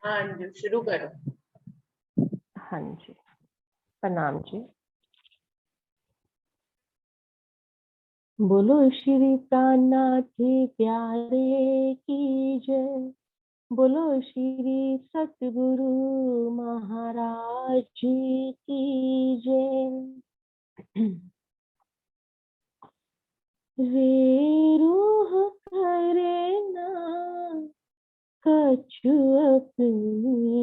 हाँ अंजू शुरू करो। हाँ जी, प्रणाम जी। बोलो श्री प्राणनाथ प्यारे की जय। बोलो श्री सतगुरु महाराज की जय। वे रूह करे ना कछु अपनी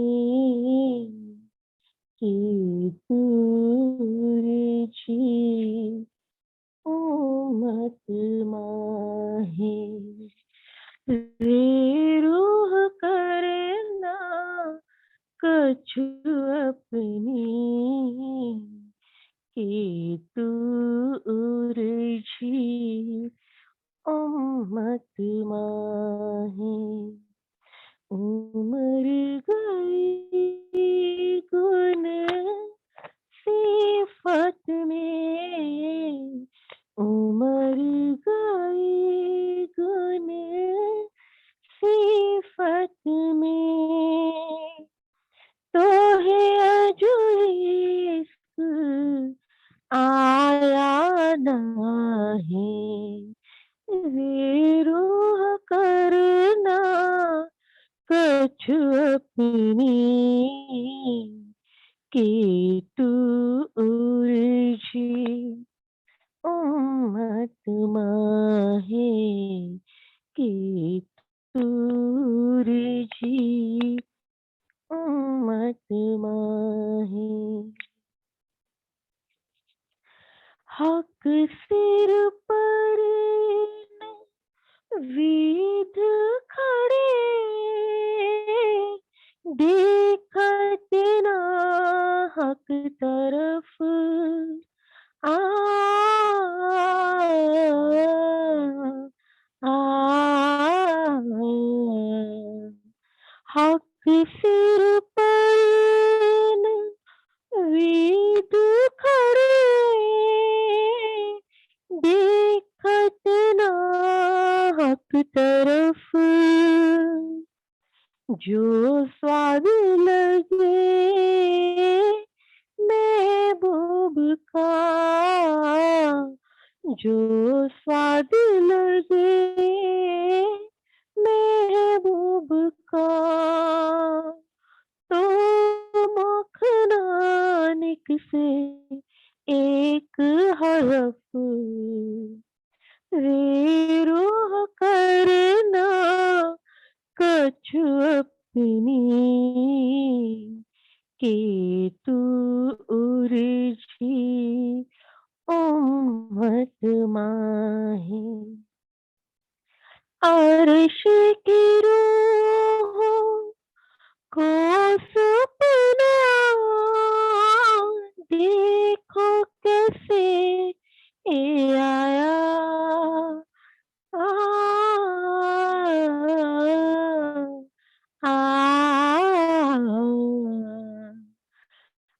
की दूर छी मत माहे। रे रूह करे ना कछु अपनी की दूर छी मत माहे। उमर गई गुण सिफत में, उमर गई गुण सिफत में, तो है अजुइस्क आया नहीं। वे रूह करना कछु अपनी की दूर छी मत माहे की दूर छी मत माहे। हक सिर पर विध खड़े, देखत ना हक तरफ आ, आ, हक सिर पर विध खड़े, देखत ना हक तरफ, जो स्वाद लगे महबूब का, जो स्वाद लगे महबूब का, तो मखनानिक से एक हरफ रे रूह करना कछु अपनी के दूर छी मत माहे। अर्श की रूह को सपना देखो कैसे ये आया,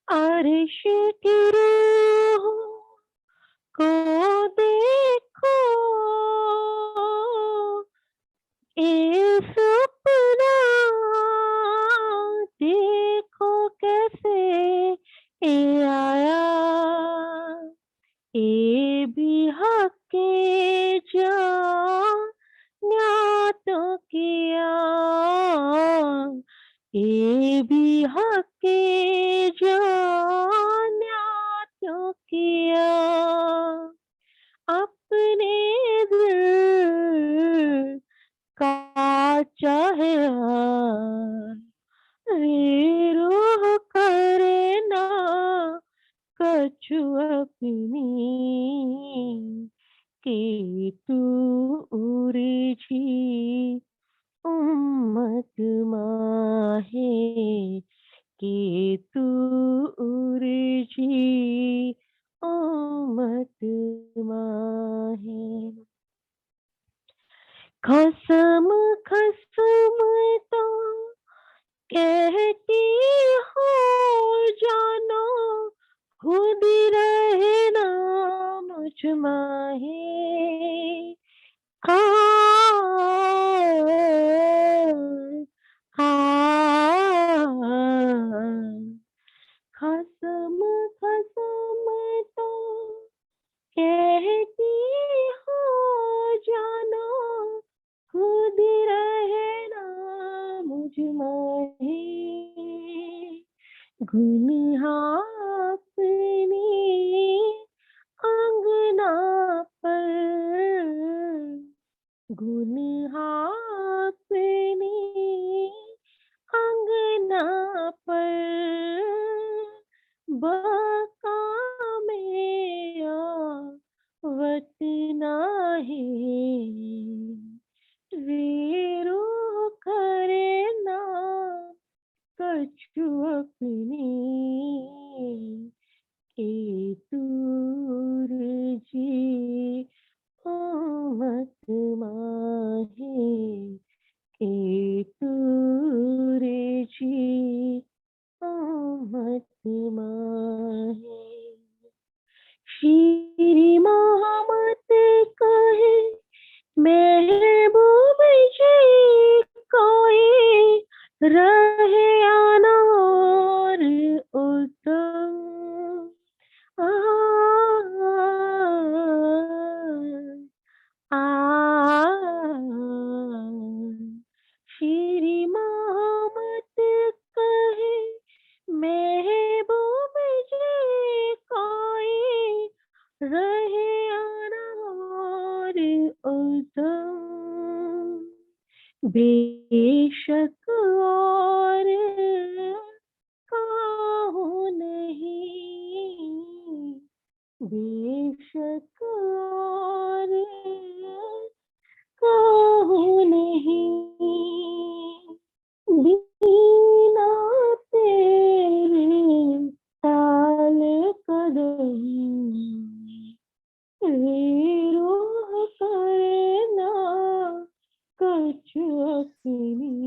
अर्श की रूह को देखो ये सपना, देखो कैसे ये आया, ये भी हक के जान न्यातों किया, ये भी हक के जान न्यातों किया, अपने दिल का चाहे रे रूह करे ना कछु अपनी की दूर छी मत माहे की दूर छी मत माहे। खसम खसम तो कहती हो जानो, खुद रहना मुझ माहे। मुझ माहे गुण आपने अंगना पर, गुण आपने अंगना पर, बका में आवत नाही, वीरू करे ना कछु अपनी, के दूर जी मत माहे, के दूर जी मत माहे। श्री मोहम्मद कहे महबूब जी कोई रहे अनार उत्तम, श्री मोहम्मद कहे महबूब जी कोई रहे अनार उत्तम, बेशक और काहू नहीं, बेशक और काहू नहीं, बिना तेरे ताल कदम, रूह करे ना कछु अपनी,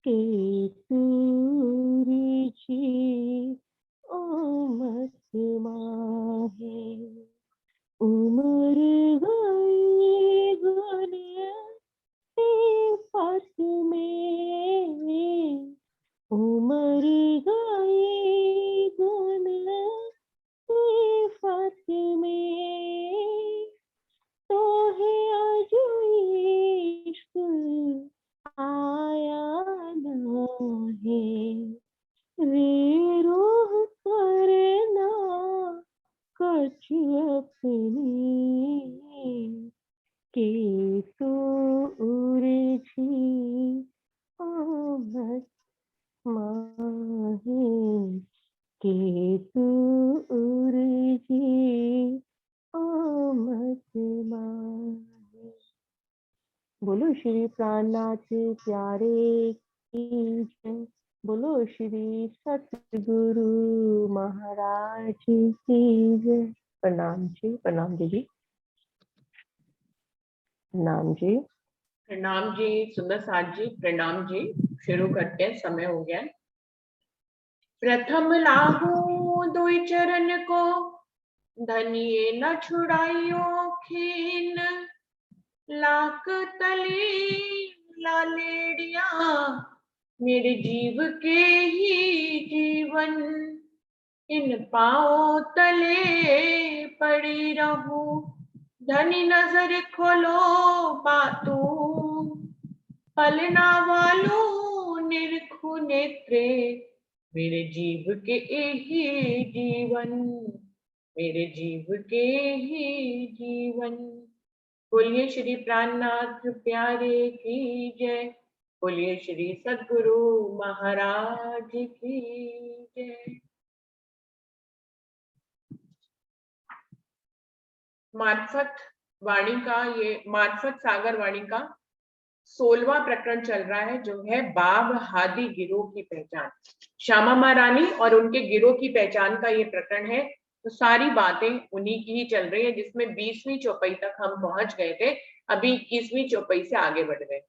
के दूर जी मत माहे। उमर गई गुलिया फात में, उमर गई गुलिया फात में, तो है आज इश्क आया ना है, रे रूह करे ना कछु अपनी, के दूर जी मत माहे, के दूर जी मत माहे। बोलो श्री प्राणनाथ प्यारे की जय, बोलो श्री सतगुरु महाराज की जय। प्रणाम जी, प्रणाम दीदी। प्रणाम जी। प्रणाम जी सुंदर साथ जी, प्रणाम जी। शुरू करते हैं, समय हो गया। प्रथम लागू दुई चरण को, धनिये न छुड़ाइयो खीन, लाक तली लालेड़िया मेरे जीव के ही जीवन, इन पाओ तले पड़ी रहूं, धनी नजर खोलो बातू, पलना वालो निरखु नेत्रे मेरे जीव के ही जीवन, मेरे जीव के ही जीवन। बोलिए श्री प्राणनाथ प्यारे की जय, बोलिए श्री सद्गुरु महाराज की जय। मार्फत वाणी का, ये मार्फत सागर वाणी का 16वां प्रकरण चल रहा है, जो है बाब हादी गिरोह की पहचान। श्यामा महारानी और उनके गिरोह की पहचान का ये प्रकरण है। तो सारी बातें उन्हीं की ही चल रही है, जिसमें 20वीं चौपाई तक हम पहुंच गए थे। अभी 21वीं चौपाई से आगे बढ़ गए।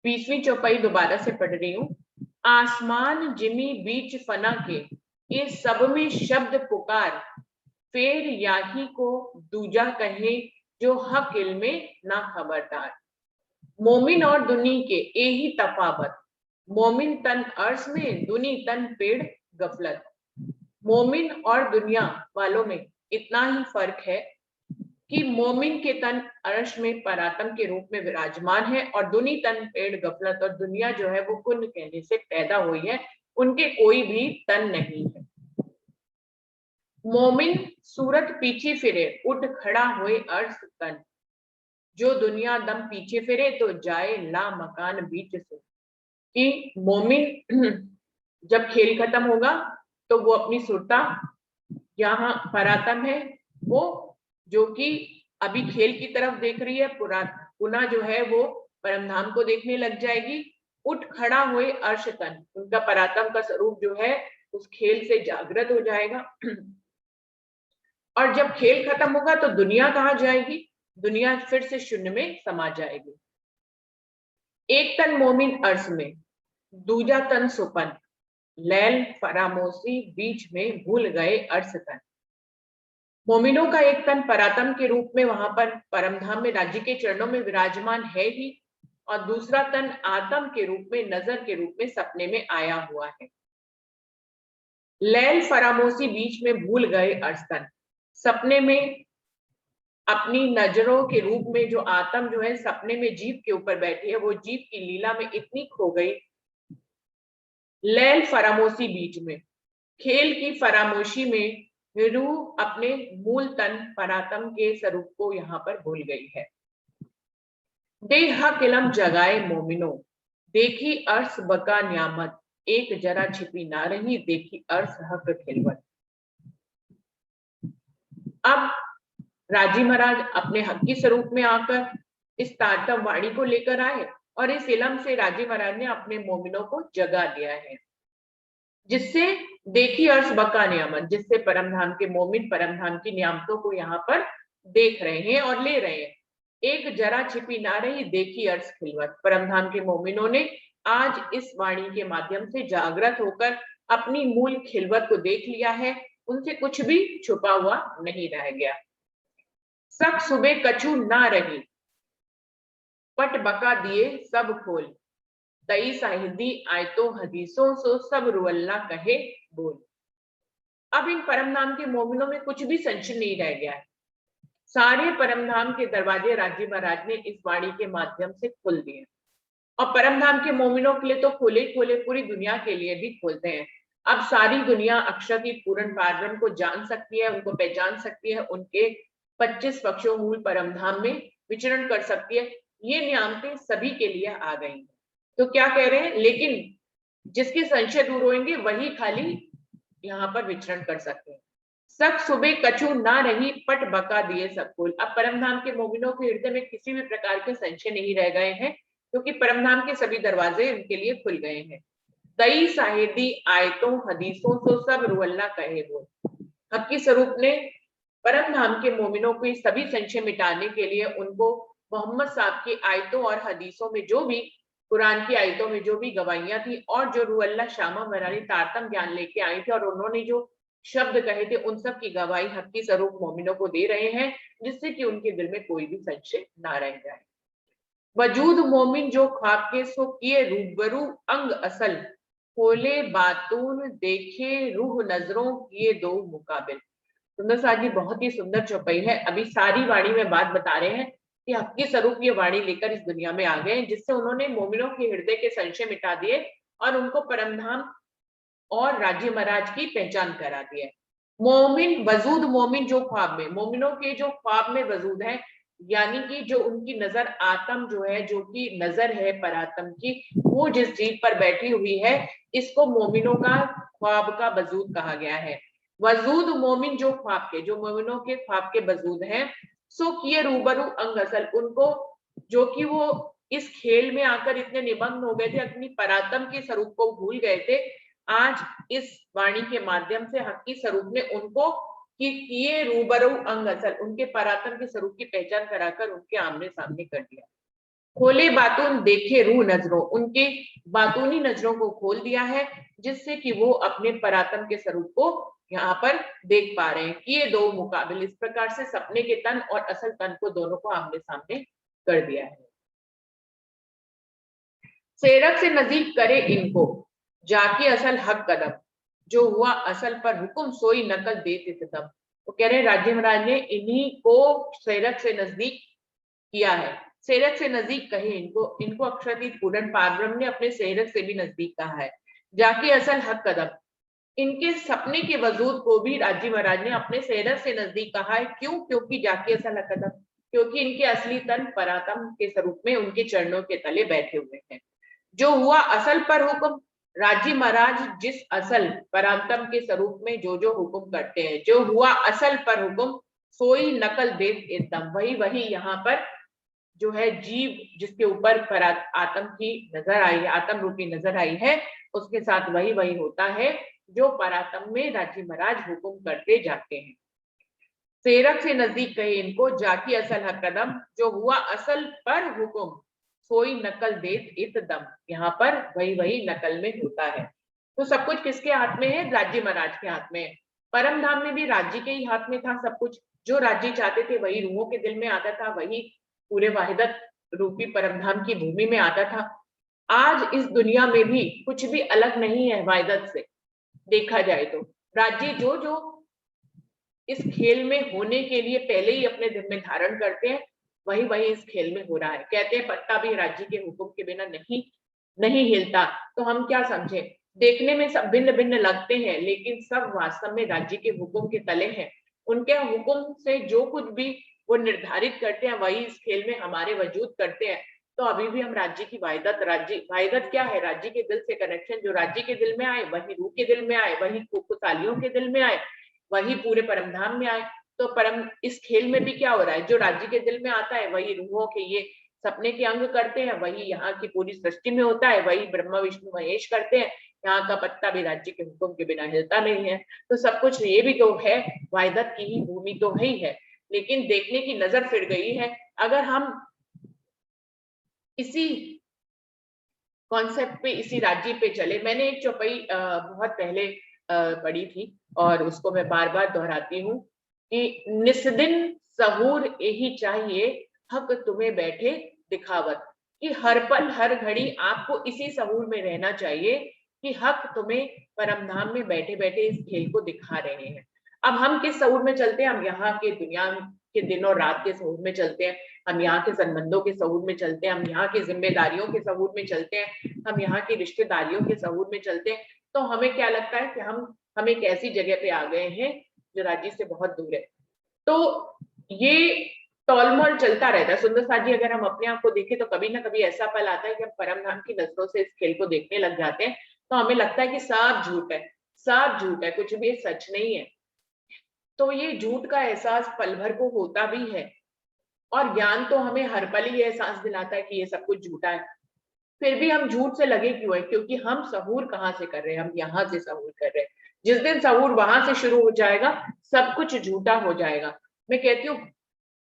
20वीं चौपाई दोबारा से पढ़ रही हूँ। आसमान जिमी बीच फना के, ये सब में शब्द पुकार, फेर याही को दूजा कहे जो हक इल्मे ना खबरदार। मोमिन और दुनी के यही तफावत, मोमिन तन अर्श में, दुनी तन पेड़ गफलत। मोमिन और दुनिया वालों में इतना ही फर्क है कि मोमिन के तन अर्श में परातम के रूप में विराजमान है और दुनी तन पेड़ गफलत और दुनिया जो है वो कुन कहने से पैदा हुई है, उनके कोई भी तन नहीं है। मोमिन सूरत पीछे फिरे उठ खड़ा हुए अर्श तन, जो दुनिया दम पीछे फिरे तो जाए ला मकान बीच से। कि मोमिन जब खेल खत्म होगा तो वो अपनी सुरता, यहाँ परातम है वो जो कि अभी खेल की तरफ देख रही है, पुनः जो है वो परमधाम को देखने लग जाएगी। उठ खड़ा हुए अर्श तन, उनका परातम का स्वरूप जो है उस खेल से जागृत हो जाएगा। और जब खेल खत्म होगा तो दुनिया कहाँ जाएगी? दुनिया फिर से शून्य में समा जाएगी। एक तन मोमिन अर्श में, दूजा तन सुपन, लैल फरामोशी बीच में भूल गए अर्श तन। मोमिनों का एक तन परातम के रूप में वहां पर परमधाम में राज्य के चरणों में विराजमान है ही, और दूसरा तन आत्म के रूप में, नजर के रूप में सपने में आया हुआ है। लैल फरामोशी बीच में भूल गए अर्श तन, सपने में अपनी नजरों के रूप में जो आत्म जो है सपने में जीव के ऊपर बैठी है, वो जीव की लीला में इतनी खो गई। लैल फरामोशी बीच में, खेल की फरामोशी में रूह अपने मूल तन परातम के स्वरूप को यहाँ पर भूल गई है। दे हक इलम जगाए मोमिनो, देखी अर्श बका न्यामत, एक जरा छिपी ना रही देखी अर्श हक खिलवत। अब राजी महाराज अपने हकी स्वरूप में आकर इस तारतम वाणी को लेकर आए और इस इलम से राजी महाराज ने अपने मोमिनों को जगा दिया है, जिससे देखी अर्श बका नियामत, जिससे परमधाम के मोमिन परमधाम की नियामतों को यहाँ पर देख रहे हैं और ले रहे हैं। एक जरा छिपी ना रही देखी अर्श खिलवत, परमधाम के मोमिनों ने आज इस वाणी के माध्यम से जागृत होकर अपनी मूल खिलवत को देख लिया है, उनसे कुछ भी छुपा हुआ नहीं रह गया। सक सुबह कछु ना रही, पट बका दिए सब खोल, तई साहिदी आयतों हदीसों सो सब रुअल्ला कहे बोल। अब इन परमधाम के मोमिनों में कुछ भी संशय नहीं रह गया है। सारे परमधाम के दरवाजे राजी महाराज ने इस वाणी के माध्यम से खोल दिए, और परमधाम के मोमिनों के लिए तो खोले खोले पूरी दुनिया के लिए भी खोलते हैं। अब सारी दुनिया अक्षर की पूर्ण पारब्रह्म को जान सकती है, उनको पहचान सकती है, उनके 25 पक्षों मूल परमधाम में विचरण कर सकती है। ये नियामतें सभी के लिए आ गई हैं। तो क्या कह रहे हैं, लेकिन जिसके संशय दूर होंगे वही खाली यहाँ पर विचरण कर सकते हैं। सक सुबह कछु ना रही, पट बका दिए सब खोल। अब परमधाम के मोमिनों के हृदय में किसी भी प्रकार के संशय नहीं रह गए हैं, क्योंकि परमधाम के सभी दरवाजे उनके लिए खुल गए हैं। दई साहिदी आयतों हदीसों तो सब रुअल्ला कहे बोल। हकी स्वरूप ने परमधाम के मोमिनों को सभी संशय मिटाने के लिए उनको मोहम्मद साहब की आयतों और हदीसों में जो भी, कुरान की आयतों में जो भी गवाहियां थी, और जो रुअल्ला शामा मरानी तारतम ज्ञान लेके आई थी और उन्होंने जो शब्द कहे थे, उन सब की गवाही हकी स्वरूप मोमिनों को दे रहे हैं, जिससे कि उनके दिल में कोई भी संशय ना रह जाए। वजूद मोमिन जो ख्वाब के सो किए रूबरू अंग असल, खोले बातून देखे रूह नजरों किए दो मुकाबिल। सुंदर साहब जी बहुत ही सुंदर चौपाई है। अभी सारी वाणी में बात बता रहे हैं कि हकी स्वरूप ये वाणी लेकर इस दुनिया में आ गए, जिससे उन्होंने मोमिनों के हृदय के संशय मिटा दिए और उनको परमधाम और राज्य महाराज की पहचान करा दी है। मोमिन वजूद मोमिन जो ख्वाब में, मोमिनों के जो ख्वाब में वजूद है, यानी कि जो उनकी नजर आत्म जो है, जो कि नजर है परात्म की, वो जिस जीव पर बैठी हुई है, इसको मोमिनों का ख्वाब का वजूद कहा गया है। वजूद मोमिन जो ख्वाब के, जो मोमिनों के ख्वाब के वजूद हैं, सो किए रूबरू अंग असल, उनको जो कि वो इस खेल में आकर इतने निमग्न हो गए थे, अपनी परात्म के स्वरूप को भूल गए थे, आज इस वाणी के माध्यम से हकी स्वरूप ने उनको कि किए रूबरू अंग असल, उनके परात्म के स्वरूप की पहचान कराकर उनके आमने सामने कर दिया। खोले बातून देखे रूह नजरों, उनके बातूनी नजरों को खोल दिया है, जिससे कि वो अपने परात्म के स्वरूप को यहाँ पर देख पा रहे हैं। किए दो मुकाबिल, इस प्रकार से सपने के तन और असल तन को दोनों को आमने सामने कर दिया है। सेरक से नजीक करे इनको जाके असल हक कदम, जो हुआ असल पर हुक्म सोई नकल देते सितम। वो कह रहे हैं राज्य महाराज ने इन्हीं को सेरक से नजदीक किया है। सेरक से नजदीक कहे इनको अक्षरातीत पूर्ण पारब्रह्म ने अपने सेरक से भी नजदीक कहा है। जाके असल हक कदम, इनके सपने के वजूद को भी राज्य महाराज ने अपने सेरक से नजदीक कहा है। क्यों? क्योंकि जाके असल हक कदम, क्योंकि इनके असली तन परातम के स्वरूप में उनके चरणों के तले बैठे हुए हैं। जो हुआ असल पर हुक्म, राज्य महाराज जिस असल परातम के स्वरूप में जो हुक्म करते हैं, जो हुआ असल पर हुक्म सोई नकल दे एकदम, वही यहाँ पर जो है जीव जिसके ऊपर आत्म की नजर आई है, आत्म रूपी नजर आई है, उसके साथ वही होता है जो परात्म में राज्य महाराज हुक्म करते जाते हैं। सेरक से नजदीक कहे इनको जाकी असल हक कदम, जो हुआ असल पर हुक्म सोई नकल देत इत दम, यहाँ पर वही नकल में होता है। तो सब कुछ किसके हाथ में है? राज्य महाराज के हाथ में है। परम धाम में भी राज्य के ही हाथ में था सब कुछ। जो राज्य चाहते थे वही रूहों के दिल में आता था, वही पूरे वाहिदत रूपी परम धाम की भूमि में आता था। आज इस दुनिया में भी कुछ भी अलग नहीं है वाहिदत से, देखा जाए तो राज्य जो इस खेल में होने के लिए पहले ही अपने दिल में धारण करते हैं, वही इस खेल में हो रहा है। कहते हैं पत्ता भी राज्य के हुक्म के बिना नहीं हिलता। तो हम क्या समझे? देखने में सब भिन्न भिन्न लगते हैं, लेकिन सब वास्तव में राज्य के हुक्म के तले हैं। उनके हुक्म से जो कुछ भी वो निर्धारित करते हैं, वही इस खेल में हमारे वजूद करते हैं। तो अभी भी हम राज्य की वाहिदत क्या है? राज्य के दिल से कनेक्शन, जो राज्य के दिल में आए वही रूह के दिल में आए, वही कुशालियों के दिल में आए, वही पूरे परमधाम में आए। तो परम इस खेल में भी क्या हो रहा है? जो राज्य के दिल में आता है वही रूहों के ये सपने के अंग करते हैं, वही यहाँ की पूरी सृष्टि में होता है, वही ब्रह्मा विष्णु महेश करते हैं। यहाँ का पत्ता भी राज्य के हुक्म के बिना हिलता नहीं है। तो सब कुछ ये भी तो है, वाहिदत की ही भूमि तो है, लेकिन देखने की नजर फिर गई है। अगर हम इसी कॉन्सेप्ट पे, इसी राज्य पे चले, मैंने एक चौपाई बहुत पहले पढ़ी थी और उसको मैं बार बार दोहराती हूँ कि निस्दिन सहूर यही चाहिए, हक तुम्हें बैठे दिखावत, कि हर पल हर घड़ी आपको इसी सहूर में रहना चाहिए कि हक तुम्हें परमधाम में बैठे बैठे इस खेल को दिखा रहे हैं। अब हम किस सहूर में चलते हैं? हम यहाँ के दुनिया के दिन और रात के सहूर में चलते हैं, हम यहाँ के संबंधों के सहूर में चलते हैं, हम यहाँ की जिम्मेदारियों के सहूर में चलते हैं, हम यहाँ की रिश्तेदारियों के सहूर में चलते हैं। तो हमें क्या लगता है कि हम एक ऐसी जगह पे आ गए हैं जो राज्य से बहुत दूर है। तो ये तौलमोल चलता रहता है। सुंदर साथ जी, अगर हम अपने आप को देखें तो कभी ना कभी ऐसा पल आता है कि हम परम धाम की नजरों से इस खेल को देखने लग जाते हैं, तो हमें लगता है कि सब झूठ है, सब झूठ है, कुछ भी सच नहीं है। तो ये झूठ का एहसास पल भर को होता भी है, और ज्ञान तो हमें हर पल ही एहसास दिलाता है कि ये सब कुछ झूठा है। फिर भी हम झूठ से लगे क्यों है? क्योंकि हम सहूर कहाँ से कर रहे हैं? हम यहाँ से सहूर कर रहे हैं। जिस दिन सहूर वहां से शुरू हो जाएगा, सब कुछ झूठा हो जाएगा। मैं कहती हूँ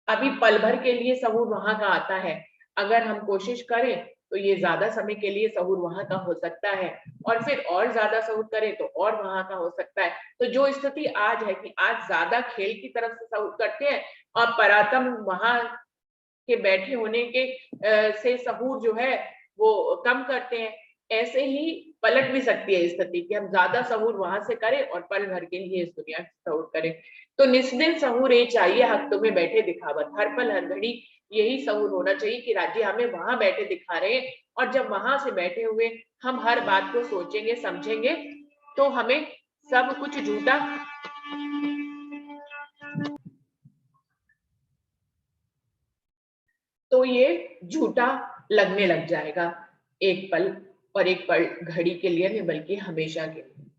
अभी पल भर के लिए सहूर वहां का आता है, अगर हम कोशिश करें तो ये ज्यादा समय के लिए सहूर वहां का हो सकता है, और फिर और ज्यादा सहूर करें तो और वहां का हो सकता है। तो जो स्थिति आज है कि आज ज्यादा खेल की तरफ से सहूर करते हैं और परातम वहां के बैठे होने के से सहूर जो है वो कम करते हैं, ऐसे ही पलट भी सकती है स्थिति कि हम ज्यादा सहूर वहां से करें और पल भर के लिए इस दुनिया से सहूर करें। तो निस्दिन सहूर ये चाहिए, हक तुम्हें बैठे दिखावत, हर पल हर घड़ी यही सहूर होना चाहिए कि राज्य हमें वहां बैठे दिखा रहे हैं, और जब वहां से बैठे हुए हम हर बात को सोचेंगे समझेंगे तो हमें सब कुछ झूठा तो ये झूठा लगने लग जाएगा, एक पल और एक पल घड़ी के लिए नहीं बल्कि हमेशा के लिए।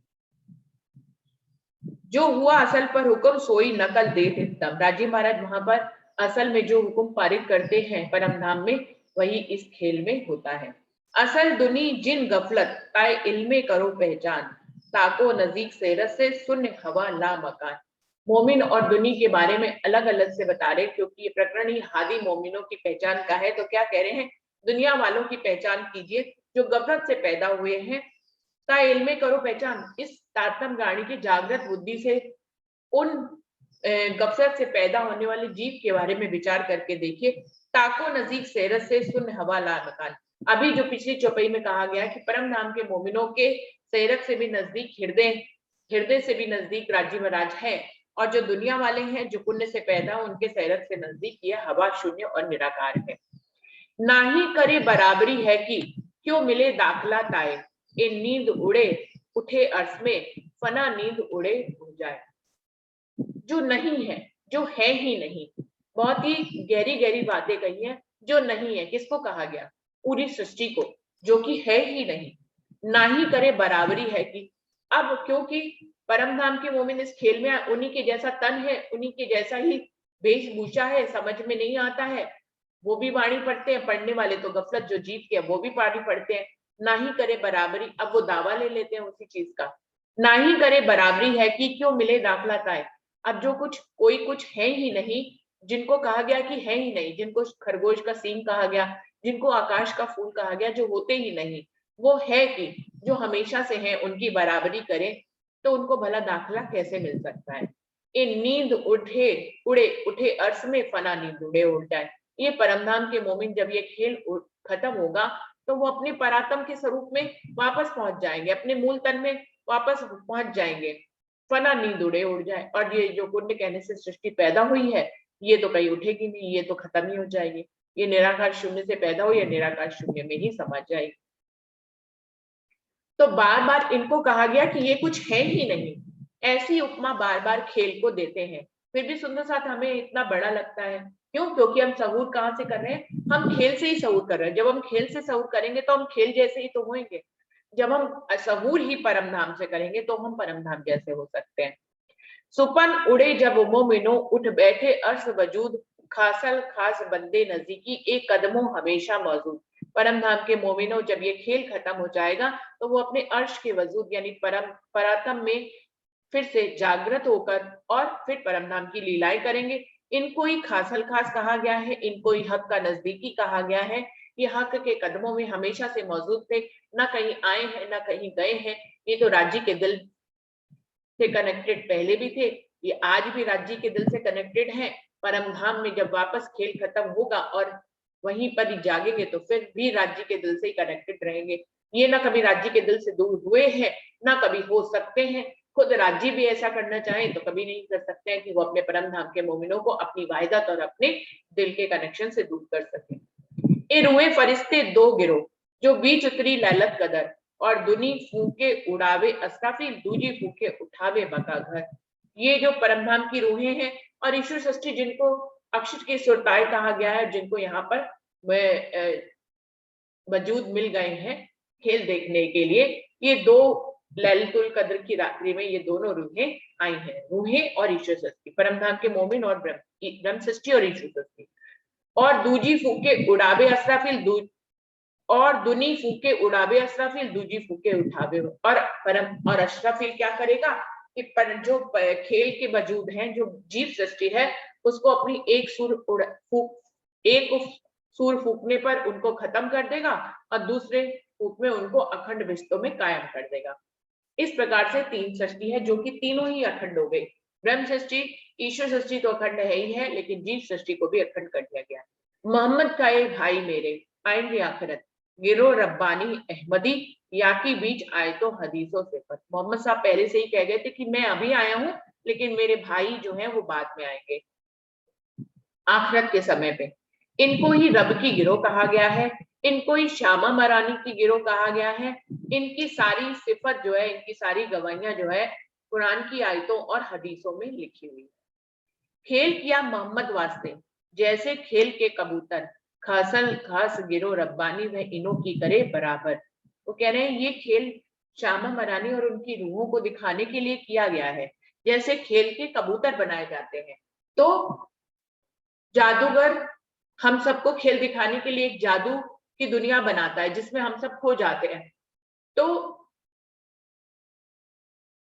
जो हुआ असल पर हुक्म सोई नकल दे तब, राजी महाराज वहां पर असल में जो हुक्म पारित करते हैं परमधाम में, वही इस खेल में होता है। असल दुनी जिन गफलत ताए इल्मे करो पहचान, ताको नजीक से रसे सुन हवा ला मकान। मोमिन और दुनी के बारे में अलग अलग से बता रहे, क्योंकि ये प्रकरण ही हादी मोमिनों की पहचान का है। तो क्या कह रहे हैं? दुनिया वालों की पहचान कीजिए जो गफलत से पैदा हुए हैं, ता इल्मे करो पहचान, इस तारतम गाड़ी की जागृत बुद्धि से उन गफलत से पैदा होने वाले जीव के बारे में विचार करके देखिए। ताको नजीक सेरत से सुन हवा ला मकान, अभी जो पिछली चौपाई में कहा गया कि परम नाम के मोमिनों के सेरत से भी नजदीक, हृदय से भी नजदीक राज्य महाराज है, और जो दुनिया वाले हैं, जो पुण्य से पैदा, उनके सैरत से नजदीक ये हवा शून्य और निराकार है। ना ही करे बराबरी है कि क्यों मिले दाखला ताए, ये नींद उड़े उठे अर्श में, फना नींद उड़े उड़ जाए। जो नहीं है, जो है ही नहीं, बहुत ही गहरी गहरी बातें कही है। जो नहीं है किसको कहा गया? पूरी सृष्टि को, जो कि है ही नहीं। ना ही करे बराबरी है कि, अब क्योंकि परम धाम के मोमिन इस खेल में उन्हीं के जैसा तन है, उन्हीं के जैसा ही वेशभूषा है, समझ में नहीं आता है, वो भी वाणी पढ़ते हैं, पढ़ने वाले तो गफलत जो जीत के वो भी वाणी पढ़ते हैं। ना ही करे बराबरी, अब वो दावा ले लेते हैं उसी चीज का। ना ही करे बराबरी है कि क्यों मिले दाखला ताए, अब जो कुछ कोई कुछ है ही नहीं, जिनको कहा गया कि है ही नहीं, जिनको खरगोश का सींग कहा गया, जिनको आकाश का फूल कहा गया, जो होते ही नहीं, वो है कि जो हमेशा से है, उनकी बराबरी करें तो उनको भला दाखला कैसे मिल सकता है? इन नींद उठे उड़े उठे अर्श में, फना नींद उड़े उड़ जाए। ये परमधाम के मोमिन जब ये खेल खत्म होगा तो वो अपने परात्म के स्वरूप में वापस पहुंच जाएंगे, अपने मूल तन में वापस पहुंच जाएंगे। फना नींद उड़े उड़ जाए। और ये जो पुण्य कहने से सृष्टि पैदा हुई है, ये तो कहीं उठेगी नहीं, ये तो खत्म ही हो जाएगी। ये निराकार शून्य से पैदा हो या निराकार शून्य में ही समा जाएगी। तो बार बार इनको कहा गया कि ये कुछ है ही नहीं। ऐसी उपमा बार बार खेल को देते हैं, फिर भी सुंदर साथ हमें इतना बड़ा लगता है। क्यों? क्योंकि हम सहूर कहाँ से कर रहे हैं? हम खेल से ही सहूर कर रहे हैं। जब हम खेल से सहूर करेंगे तो हम खेल जैसे ही तो होंगे। जब हम सहूर ही परम धाम से करेंगे तो हम परम धाम जैसे हो सकते हैं। सुपन उड़े जब मोमिनो, उठ बैठे अर्श वजूद, खासल खास बंदे नजदीकी, एक कदमों हमेशा मौजूद। परम धाम के मोमिनो, जब ये खेल खत्म हो जाएगा तो वो अपने अर्श के वजूद यानी परम परातम में फिर से जागृत होकर और फिर परम धाम की लीलाएं करेंगे। इनको ही खासल खास कहा गया है, इनको ही हक का नजदीकी कहा गया है। ये हक के कदमों में हमेशा से मौजूद थे, ना कहीं आए हैं ना कहीं गए हैं। ये तो राज्य के दिल से कनेक्टेड पहले भी थे, ये आज भी राज्य के दिल से कनेक्टेड हैं। परम धाम में जब वापस खेल खत्म होगा और वहीं पर ही जागेंगे तो फिर भी राज्य के दिल से ही कनेक्टेड रहेंगे। ये ना कभी राज्य के दिल से दूर हुए हैं, ना कभी हो सकते हैं। खुद राज्य भी ऐसा करना चाहे तो कभी नहीं कर सकते हैं कि वो अपने परम धाम के मोमिनों को अपनी वाहिदत और अपने दिल के कनेक्शन से दूर कर सके। ए रुए फरिश्ते दो गिरोह, जो बीच उतरी लैलत कदर, और दुनी फूके उड़ावे अस्राफिल, दूजी फूके उठावे बका घर। ये जो परमधाम की रूहें हैं और ईश्वर षष्ठी, जिनको अक्षर के सुरताए कहा गया है, जिनको यहाँ पर वजूद मिल गए हैं खेल देखने के लिए, ये दो लैलतुल कद्र की रात्रि में ये दोनों रूहें आई हैं, रूहें और ईश्वर षष्ठी, परमधाम के मोमिन और ब्रह्म षष्ठी और ईश्वर षष्ठी। और दूजी फूके उड़ावे अस्राफिल, और दुनी फूके उड़ावे अस्राफिल, दूजी फूके उठावे। और परम और अशरफिल क्या करेगा कि पर जो खेल के वजूद हैं, जो जीव सृष्टि है, उसको अपनी एक सूर फूकने पर उनको खत्म कर देगा और दूसरे फूक में उनको अखंड विश्व में कायम कर देगा। इस प्रकार से तीन सृष्टि है जो कि तीनों ही अखंड हो गई। ब्रह्म सृष्टि, ईश्वर सृष्टि तो अखंड है ही है, लेकिन जीव सृष्टि को भी अखंड कर दिया गया। मोहम्मद का ये भाई मेरे आएंगे आखिरत, गिरो रब्बानी अहमदी, या की बीच आए तो हदीसों से पर। मोहम्मद साहब पहले से ही कह गए थे कि मैं अभी आया हूं, लेकिन मेरे भाई जो हैं वो बाद में आएंगे आखिरत के समय पे। इनको ही रब की गिरोह कहा गया है, इनको ही श्यामा मरानी की गिरोह कहा गया है। इनकी सारी सिफत जो है, इनकी सारी गवाहियां जो है कुरान की आयतों और हदीसों में लिखी हुई है। खेल किया मोहम्मद वास्ते, जैसे खेल के कबूतर, खासल खास गिरो रब्बानी में इनों की करे बराबर। वो कह रहे हैं ये खेल श्यामा मरानी और उनकी रूहों को दिखाने के लिए किया गया है, जैसे खेल के कबूतर बनाए जाते हैं। तो जादूगर हम सबको खेल दिखाने के लिए एक जादू की दुनिया बनाता है जिसमें हम सब खो जाते हैं। तो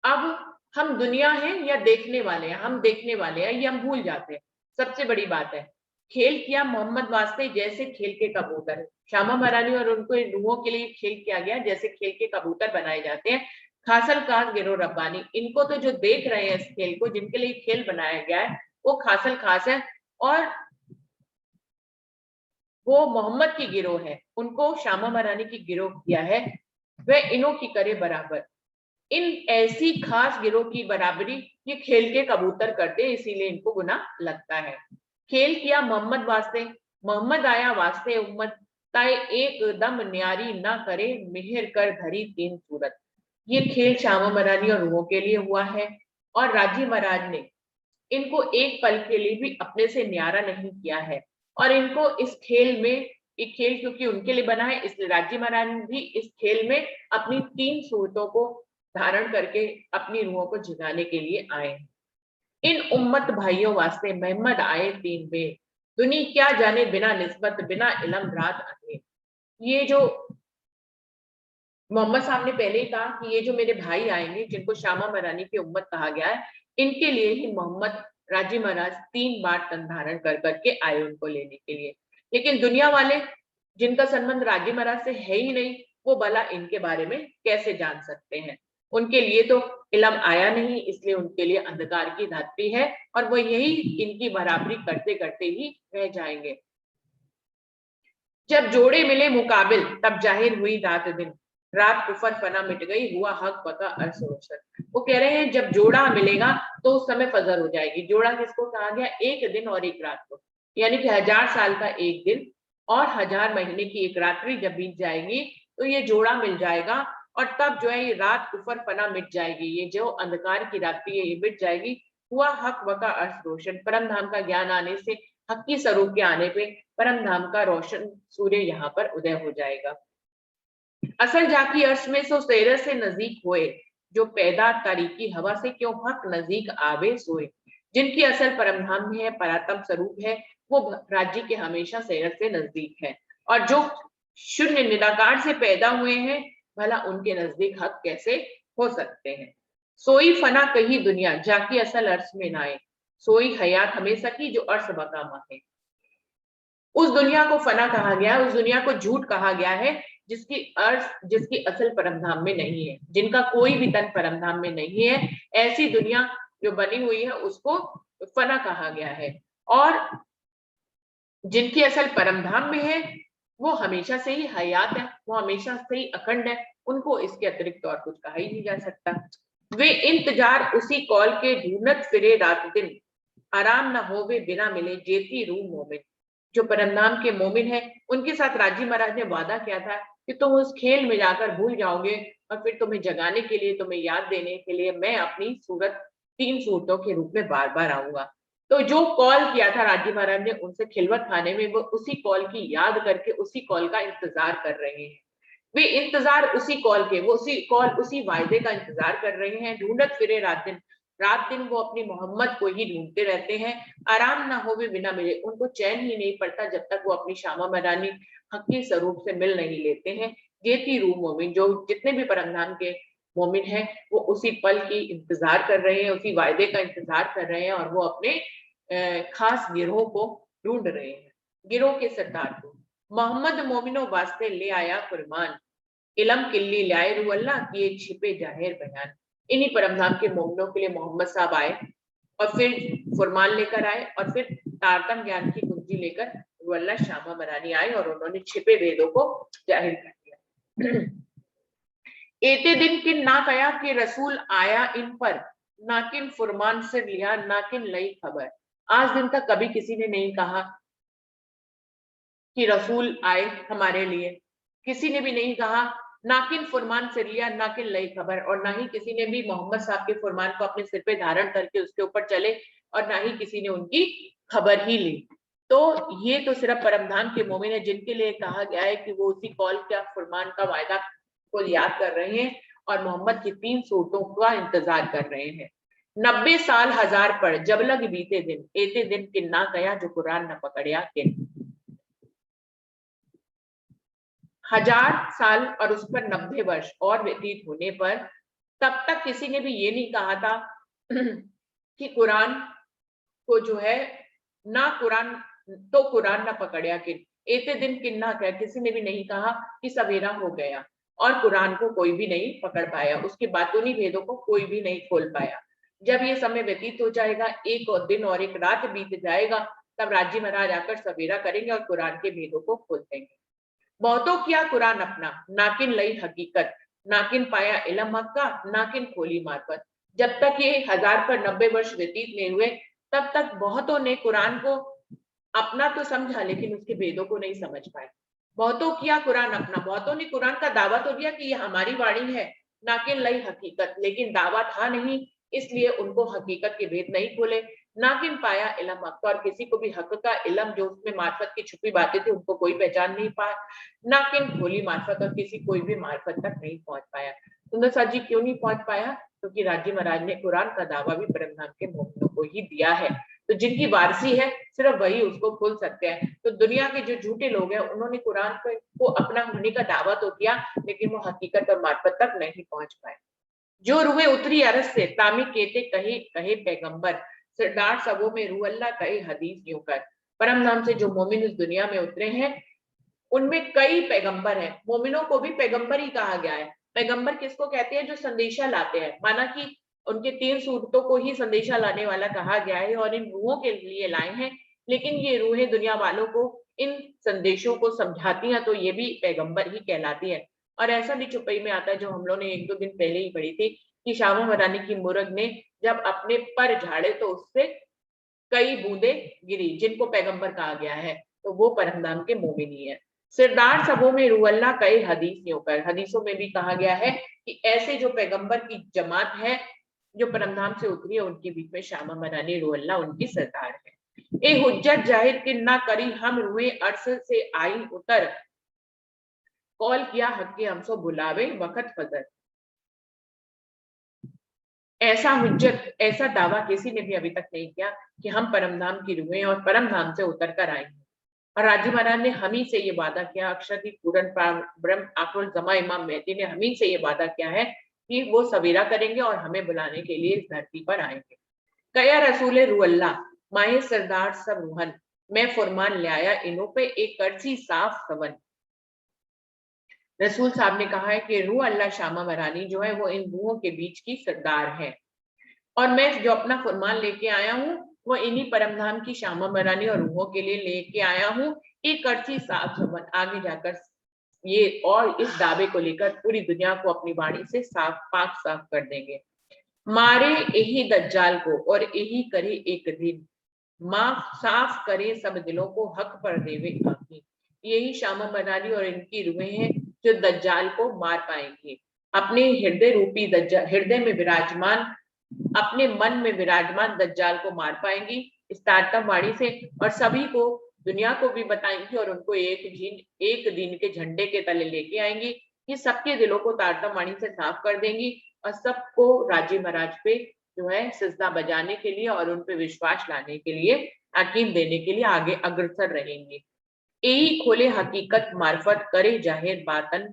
अब हम दुनिया है या देखने वाले हैं? हम देखने वाले हैं, ये हम भूल जाते हैं। सबसे बड़ी बात है, खेल किया मोहम्मद वास्ते जैसे खेल के कबूतर। श्यामा मरानी और उनको इन रूहों के लिए खेल किया गया जैसे खेल के कबूतर बनाए जाते हैं। खासल खास गिरो रब्बानी, इनको तो जो देख रहे हैं इस खेल को, जिनके लिए खेल बनाया गया है, वो खासल खास है और वो मोहम्मद की गिरोह है। उनको श्यामा मरानी की गिरोह किया है, वह इनों की करे बराबर। इन ऐसी खास गिरोह की बराबरी ये खेल के कबूतर करते, इसीलिए इनको गुनाह लगता है। खेल किया मोहम्मद वास्ते, मोहम्मद आया वास्ते उम्मत, ताए एक दम न्यारी ना करे, मेहर कर धरी तीन सूरत। ये खेल श्यामा मरानी और रूहों के लिए हुआ है, और राजी महाराज ने इनको एक पल के लिए भी अपने से न्यारा नहीं किया है। और इनको इस खेल में, ये खेल क्योंकि उनके लिए बना है, इसलिए राजी महाराज भी इस खेल में अपनी तीन सूरतों को धारण करके अपनी रूहों को जगाने के लिए आए हैं। इन उम्मत भाइयों वास्ते मोहम्मद आए तीन बे, दुनी क्या जाने बिना निस्बत बिना इलम रात अंधेर। ये जो मोहम्मद साहब ने पहले ही कहा कि ये जो मेरे भाई आएंगे जिनको श्यामा मरानी की उम्मत कहा गया है, इनके लिए ही मोहम्मद राजी महाराज 3 बार तन धारण कर करके आए उनको लेने के लिए। लेकिन दुनिया वाले जिनका संबंध राजी महाराज से है ही नहीं, वो भला इनके बारे में कैसे जान सकते हैं। उनके लिए तो इलम आया नहीं, इसलिए उनके लिए अंधकार की धात्री है, और वो यही इनकी बराबरी करते करते ही रह जाएंगे। जब जोड़े मिले मुकाबिल तब जाहिर हुई रात दिन, रात कुफर फना मिट गई हुआ हक पका अर्श रोशन। वो कह रहे हैं जब जोड़ा मिलेगा तो उस समय फजर हो जाएगी। जोड़ा किसको कहा गया? एक दिन और एक रात को, यानी कि 1000 साल का एक दिन और 1000 महीने की एक रात्रि जब बीत जाएगी तो ये जोड़ा मिल जाएगा, और तब जो है ये रात कुफर फना मिट जाएगी, ये जो अंधकार की रात्रि है ये मिट जाएगी। हुआ हक वका अर्श रोशन, परम धाम का ज्ञान आने से, हक की स्वरूप के आने पे परम धाम का रोशन सूर्य यहाँ पर उदय हो जाएगा। असल जाकी अर्श में सो सैर से नजदीक होए, जो पैदा तारीकी हवा से क्यों हक नजदीक आवे सोए। जिनकी असल परमधाम में है, परातम स्वरूप है, वो राज्य के हमेशा सैर से नजदीक है। और जो शून्य निराकार से पैदा हुए हैं, भला उनके नजदीक हक कैसे हो सकते हैं। सोई फना कही दुनिया, जाकी असल अर्श में नाए, सोई हयात हमेशा की जो अर्श बकामा है। उस दुनिया को फना कहा गया है, उस दुनिया को झूठ कहा गया है जिसकी असल परमधाम में नहीं है, जिनका कोई भी तन परमधाम में नहीं है। ऐसी दुनिया जो बनी हुई है उसको फना कहा गया है, और जिनकी असल परमधाम में है वो हमेशा से ही हयात है, वो हमेशा से ही अखंड है, उनको इसके अतिरिक्त और कुछ कहा ही नहीं जा सकता। वे इंतजार उसी कॉल के ढूंढत फिरे रात दिन, आराम न होवे बिना मिले जेती रूह मोमिन। जो परमधाम के मोमिन है उनके साथ राजी महाराज ने वादा किया था कि तुम उस खेल में जाकर भूल जाओगे, और फिर तुम्हें जगाने के लिए, तुम्हें याद देने के लिए मैं अपनी सूरत 3 सूरतों के रूप में बार बार आऊंगा। तो जो कॉल किया था राजी महाराज ने उनसे खिलवत खाने में, वो उसी कॉल की याद करके उसी कॉल का इंतजार कर रहे हैं। वे इंतजार उसी कॉल के, वो उसी कॉल उसी वायदे का इंतजार कर रहे हैं। ढूंढत फिरे रात दिन, रात दिन वो अपनी मोहम्मद को ही ढूंढते रहते हैं। आराम ना हो वे बिना मिले, उनको चैन ही नहीं पड़ता जब तक वो अपनी श्यामा मरानी हकी स्वरूप से मिल नहीं लेते हैं। जेती रूह मोमिन, जो जितने भी परमधाम के मोमिन हैं वो उसी पल की इंतजार कर रहे हैं, उसी वायदे का इंतजार कर रहे हैं, और वो अपने खास गिरोह को ढूंढ रहे हैं, गिरोह के सरदार को। मोहम्मद मोमिनो वास्ते ले आया फरमान, इलम किल्ली लाए रू अल्लाह किए छिपे जाहिर बयान। इन्हीं परमधाम के मोमिनों के लिए मोहम्मद साहब आए, और फिर फरमान लेकर आए, और फिर तारतम ज्ञान की कुंजी लेकर रुअल्लाह श्यामा मरानी आए, और उन्होंने छिपे वेदों को जाहिर कर दिया। एते दिन किन ना कया कि रसूल आया इन पर, नाकिन फरमान से लिया नाकिन लई खबर। आज दिन तक कभी किसी ने नहीं कहा कि रसूल आए हमारे लिए, किसी ने भी नहीं कहा नाकिन फरमान से लिया नाकिन लई खबर, और ना ही किसी ने भी मोहम्मद साहब के फरमान को अपने सिर पे धारण करके उसके ऊपर चले, और ना ही किसी ने उनकी खबर ही ली। तो ये तो सिर्फ परमधाम के मोमिन है जिनके लिए कहा गया है कि वो उसी कॉल का फरमान का वायदा को याद कर रहे हैं, और मोहम्मद की 3 सूरतों का इंतजार कर रहे हैं। 90 साल 1000 पर जब लग बीते दिन, एते दिन किन ना कया जो कुरान न पकड़िया किन। 1000 साल और उस पर 90 वर्ष और व्यतीत होने पर तब तक किसी ने भी ये नहीं कहा था कि कुरान को जो है ना कुरान तो कुरान ना पकड़िया किन। एते दिन किन्ना क्या, किसी ने भी नहीं कहा कि सवेरा हो गया और कुरान को कोई भी नहीं पकड़ पाया, उसके बातूनी भेदों को कोई भी नहीं खोल पाया। जब ये समय व्यतीत हो जाएगा, एक और दिन और एक रात बीत जाएगा, तब राजी महाराज आकर सवेरा करेंगे और कुरान के भेदों को खोल देंगे। बहुतों किया कुरान अपना, नाकिन लई हकीकत, नाकिन पाया इलम हक का, नाकिन खोली मार्फत। जब तक ये 1000 पर 90 वर्ष व्यतीत नहीं हुए, तब तक बहुतों ने कुरान को अपना तो समझा, लेकिन उसके वेदों को नहीं समझ पाए। बहुतों किया कुरान अपना, बहुतों ने कुरान का दावा तो दिया कि ये हमारी वाणी है, ना कि लई हकीकत, लेकिन दावा था नहीं, इसलिए उनको हकीकत के भेद नहीं खोले। नाकिन पाया इलम हक, और किसी को भी हक का इलम, जो उसमें मार्फत की छुपी बातें थी, उनको कोई पहचान नहीं पाया। नाकिन खोली मार्फत, और किसी कोई भी मार्फत तक नहीं पहुंच पाया। सुंदर साथ जी क्यों नहीं पहुंच पाया? क्योंकि राजी महाराज ने कुरान का दावा भी परमधाम के मोमिनों को ही दिया है। तो जिनकी वारसी है सिर्फ वही उसको खोल सकते हैं। तो दुनिया के जो झूठे लोग हैं, उन्होंने कुरान को अपना होने का दावा तो किया, लेकिन वो हकीकत और मार्फत तक नहीं पहुंच पाए। जो रूहे उतरी अरस से, तामी केते कहे कहे पैगंबर, सरदार सबों में रू अल्लाह कहे हदीस यूं कर। परम नाम से जो मोमिन इस दुनिया में उतरे हैं, उनमें कई पैगंबर हैं। मोमिनों को भी पैगंबर ही कहा गया है। पैगंबर किसको कहते हैं? जो संदेशा लाते हैं। माना कि उनके 3 सूरतों को ही संदेशा लाने वाला कहा गया है, और इन रूहों के लिए लाए हैं। लेकिन ये रूहें दुनिया वालों को इन संदेशों को समझाती हैं, तो ये भी पैगंबर ही कहलाती है। और ऐसा भी चुपई में आता है, जो हम लोगों ने 1-2 दिन पहले ही पढ़ी थी, कि शामा मरानी की मुर्ग ने जब अपने पर झाड़े तो उससे कई बूंदे गिरी, जिनको पैगंबर कहा गया है, तो वो परमदाम के मोमिन ही है। सिरदार सबों में रूअल्लाह कई हदीस यूं कर, हदीसों में भी कहा गया है कि ऐसे जो पैगंबर की जमात है जो परमधाम से उतरी है, उनके बीच में शामा मरानी रूअल्लाह उनकी सरदार है। ए हुज्जत जाहिर किन ना करी, हम रुए अर्श से आई उतर, कॉल किया हक के हमसो बुलावे वक्त फजर। ऐसा हुज्जत, ऐसा दावा किसी ने भी अभी तक नहीं किया कि हम परमधाम की रूहें और परमधाम से उतर कर आएंगे। और राजी महाराज ने हम ही से ये वादा किया, अक्षरदीप पूरन ब्रह्म आखिरुल जमा इमाम मेहदी ने हम ही से ये वादा किया है कि वो सवेरा करेंगे और हमें बुलाने के लिए इस धरती पर आएंगे। कया रसूल रूअल्लाह, माए सरदार सब रूहन, मैं फरमान ले आया इन्हों पे एक कर्सी साफ सवन। रसूल साहब ने कहा है कि रूह अल्लाह शामा मरानी जो है वो इन रूहों के बीच की सरदार है, और मैं जो अपना फरमान लेके आया हूँ वो इन्हीं परमधाम की शामा मरानी और रूहों के लिए लेके आया हूँ। एक अर्ची साफ सवन, आगे जाकर ये और इस दावे को लेकर पूरी दुनिया को अपनी वाणी से साफ पाक साफ कर देंगे। मारे यही दज्जाल को और यही करे एक दिन, माफ साफ करे सब दिलों को हक पर देवे आखिर। यही शामा मरानी और इनकी रूहें हैं जो दज्जाल को मार पाएंगे। अपने हृदय रूपी दज्जाल, हृदय में विराजमान, अपने मन में विराजमान दज्जाल को मार पाएंगी इस तारतम वाणी से, और सभी को, दुनिया को भी बताएंगी, और उनको एक दिन के झंडे के तले लेके आएंगी। ये सबके दिलों को तारतम वाणी से साफ कर देंगी, और सबको राजी महाराज पे जो है सिजदा बजाने के लिए और उन पे विश्वास लाने के लिए, यकीन देने के लिए आगे अग्रसर रहेंगे। यही खोले हकीकत मार्फत, करे जाहिर बातन,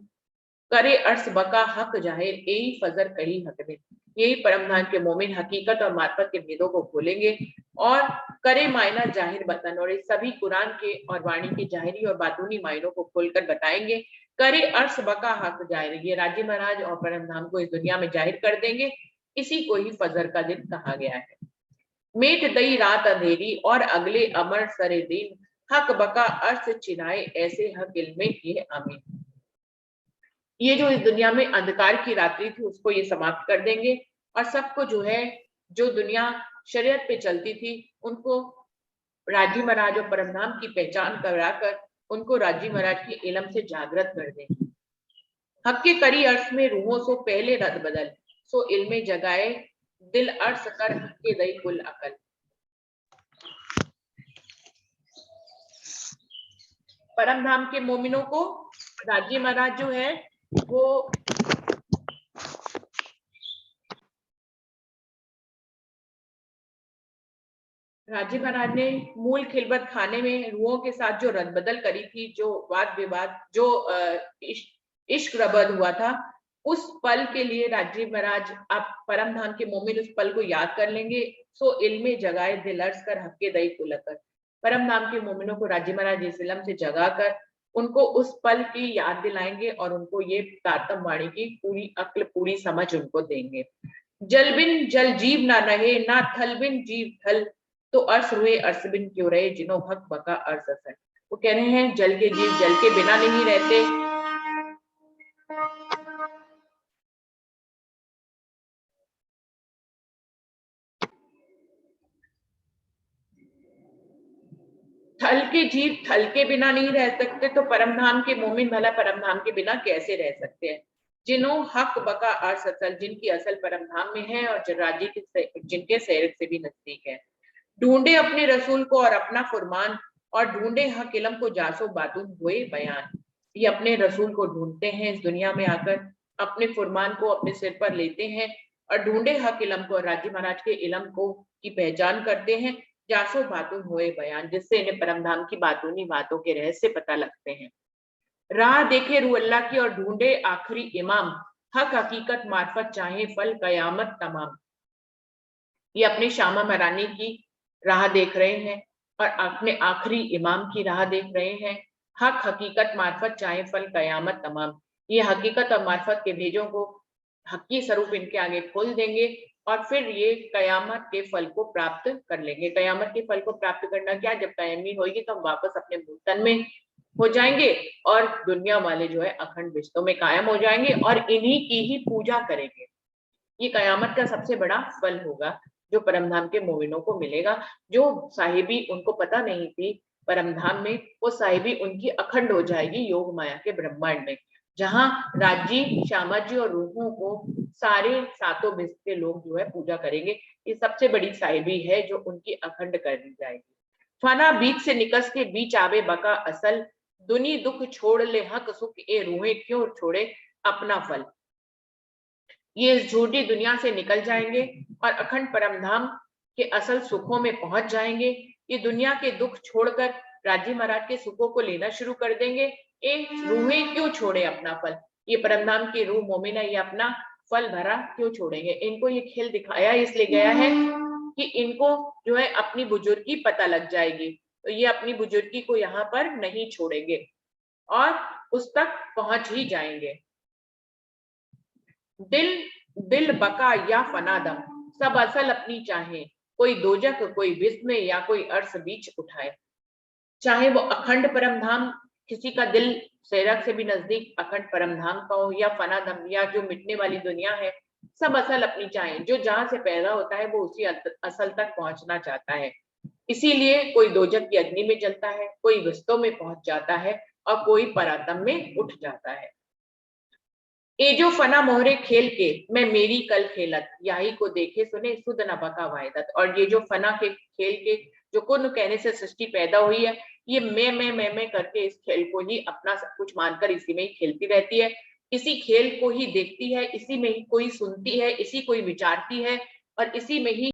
करे अर्श बका हक जाहिर, यही फजर कही हक ने। यही परमधाम के मोमिन हकीकत और मार्फत के भेदों को खोलेंगे और करे मायना जाहिर बतन, और इस सभी कुरान के और वाणी के जाहिरी और बातूनी मायनों को खोलकर बताएंगे। करे अर्श बका हक जाहिर, ये राजी महाराज और परमधाम को इस दुनिया में जाहिर कर देंगे। इसी को ही फजर का दिन कहा गया है। मेट दई रात अंधेरी और अगले अमर सरे दिन, हक बका अर्श चिनाए ऐसे हक इल्मे ये आमीन। ये जो इस दुनिया में अंधकार की रात्रि थी उसको ये समाप्त कर देंगे, और सबको जो है, जो दुनिया शरीयत पे चलती थी, उनको राजी महाराज और परमधाम की पहचान कराकर उनको राजी महाराज की इलम से जागृत कर देंगे। हक के करी अर्श में रूहों सो पहले रद बदल, सो इल्मे जगाए दिल अर्श कर हक के दई कुल अकल। परमधाम के मोमिनों को राजी महाराज जो है वो राजी महाराज ने मूल खिलबत खाने में रूहों के साथ जो रदबदल करी थी, जो वाद विवाद, जो इश्क रबद हुआ था, उस पल के लिए राजी महाराज आप परमधाम के मोमिन उस पल को याद कर लेंगे। सो इल्मे जगाए दिल अर्ज कर हक्के दई कुलकर, परमधाम के मोमिनों को राजी महाराज इस इलम से जगा कर उनको उस पल की याद दिलाएंगे और उनको ये तारतम वाणी की पूरी अक्ल, पूरी समझ उनको देंगे। जल बिन जल जीव ना रहे, ना थल बिन जीव थल, तो अर्श हुए अर्श बिन क्यों रहे, जिन्हों हक बका अर्श असन। वो कह रहे हैं जल के जीव जल के बिना नहीं रहते, के जीव थल के बिना नहीं रह सकते, तो परमधाम के मोमिन भला परमधाम के बिना कैसे रह सकते हैं। जिन्हों हक बका अर्श असल, जिनकी असल परमधाम में है और राज्य के जिनके सैरक से भी नजदीक है। ढूंढे अपने रसूल को और अपना फरमान, और ढूंढे हक इलम को जासो बातून हुए बयान। ये अपने रसूल को ढूंढते हैं इस दुनिया में आकर, अपने फरमान को अपने सिर पर लेते हैं और ढूंढे हक इलम को, राजी महाराज के इलम को की पहचान करते हैं, जासो बातून हुए बयान, जिससे इन्हें परमधाम की बातूनी बातों के रहस्य पता लगते हैं। राह देखे रू अल्लाह की और ढूंढे आखिरी इमाम, हक हकीकत मार्फत चाहे फल कयामत तमाम। ये अपने शामा मरानी की राह देख रहे हैं और अपने आखिरी इमाम की राह देख रहे हैं। हक हकीकत मार्फत चाहे फल कयामत तमाम। ये हकीकत और मार्फत के भेजों को हकी स्वरूप इनके आगे खोल देंगे और फिर ये कयामत के फल को प्राप्त कर लेंगे। कयामत के फल को प्राप्त करना क्या, जब कयामी होगी तो हम वापस अपने तन में हो जाएंगे और दुनिया वाले जो है अखंड विश्व में कायम हो जाएंगे और इन्हीं की ही पूजा करेंगे। ये कयामत का सबसे बड़ा फल होगा जो परमधाम के मोमिनों को मिलेगा। जो साहिबी उनको पता नहीं थी परमधाम में, वो साहिबी उनकी अखंड हो जाएगी योग माया के ब्रह्मांड में, जहां राजी, श्यामा जी और रूहों को सारे सातों विश्व के लोग जो है पूजा करेंगे। ये सबसे बड़ी साहिबी है जो उनकी अखंड कर दी जाएगी। फना बीच से निकस के बीच आवे बका असल, दुनी दुख छोड़ ले हक सुख ए रूहें क्यों छोड़े अपना फल। ये इस झूठी दुनिया से निकल जाएंगे और अखंड परमधाम के असल सुखों में पहुंच जाएंगे। ये दुनिया के दुख छोड़कर राजी महाराज के सुखों को लेना शुरू कर देंगे। ये रूहें क्यों छोड़े अपना फल, ये परमधाम की रूह मोमिना ये अपना फल भरा क्यों छोड़ेंगे। इनको ये खेल दिखाया इसलिए गया है कि इनको जो है अपनी बुजुर्गी पता लग जाएगी, तो ये अपनी बुजुर्गी को यहाँ पर नहीं छोड़ेंगे और उस तक पहुंच ही जाएंगे। दिल बका या फनादम, सब असल अपनी चाहे, कोई दोजक कोई विस्म या कोई अर्श बीच उठाए। चाहे वो अखंड परमधाम किसी का दिल सैरक से भी नजदीक अखंड परमधाम का हो, या फनादम या जो मिटने वाली दुनिया है, सब असल अपनी चाहे। जो जहां से पैदा होता है वो उसी असल तक पहुंचना चाहता है। इसीलिए कोई दोजक की अग्नि में जलता है, कोई विस्तों में पहुंच जाता है और कोई परातम में उठ जाता है। ए जो फना मोहरे खेल के मैं मेरी कल खेलत, याही को देखे सुने सुध न बका वायदत। और ये जो फना के खेल के जो कुन कहने से सृष्टि पैदा हुई है, ये मैं करके इस खेल को ही अपना सब कुछ मानकर इसी में ही खेलती रहती है, इसी खेल को ही देखती है, इसी में ही कोई सुनती है, इसी को ही विचारती है और इसी में ही